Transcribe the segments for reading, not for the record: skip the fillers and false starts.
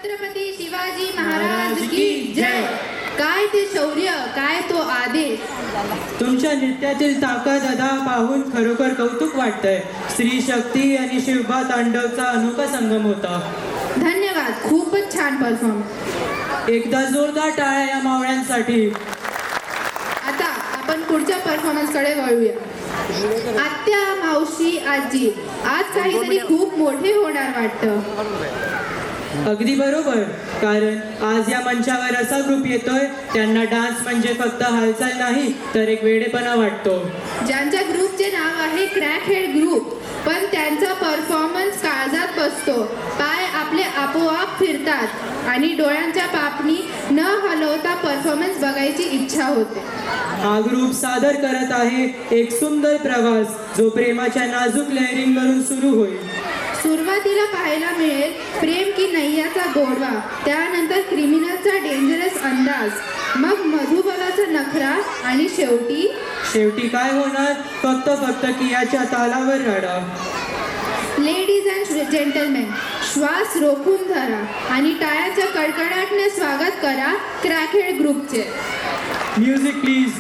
छत्रपती शिवाजी महाराज की जय. काय ते शौर्य, काय तो आदेश. तुमच्या नृत्यातील ताकद अदा पाहून खरोखर कौतुक वाटतंय. स्त्री शक्ती आणि शिवबा तांडवचा अनोखा संगम होता. धन्यवाद, खूपच छान परफॉर्म. एकदा जोरदार टाळ्या या मावळ्यांसाठी. आता आपण पुढच्या परफॉर्मन्स कडे वळूया. आत्या, मावशी, आजी, आज काहीतरी खूप मोठे होणार वाटतं. अगदी बरोबर, कारण आज या मंचावर असा ग्रुप येतोय त्यांना डान्स म्हणजे फक्त हालचाल नाही तर एक वेडेपणा वाटतो. ज्यांच्या ग्रुपचे नाव आहे क्रॅक हेड ग्रुप, पण त्यांचा परफॉर्मन्स काळजात बसतो. पाय आपले आपोआप फिरतात आणि डोळ्यांच्या पापणी न हलवता परफॉर्मन्स बघायची इच्छा होते. हा ग्रुप सादर करत आहे एक सुंदर प्रवास जो प्रेमाच्या नाजूक लहरींवरून सुरू होईल. सुरुवातीला पाहायला मिळेल प्रेम की नैयाचा गोडवा, त्यानंतर क्रिमिनलचा डेंजरस अंदाज, मग मधुबालाचा नखरा आणि शेवटी काय होणार? फक्त कियाच्या तालावर रडा. लेडीज अँड जेंटलमॅन, श्वास रोखून धरा आणि टाळ्याच्या कडकडाटने स्वागत करा क्रॅकहेड ग्रुपचे. Music please.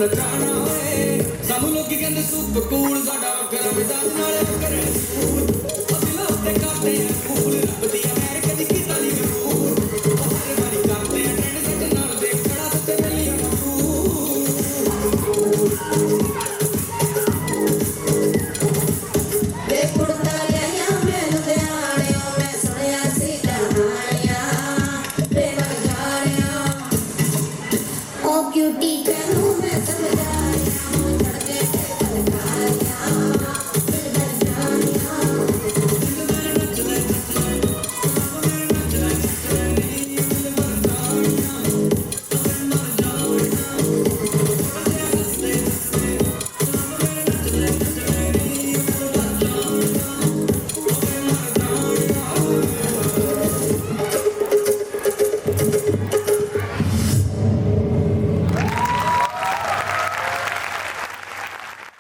Gonna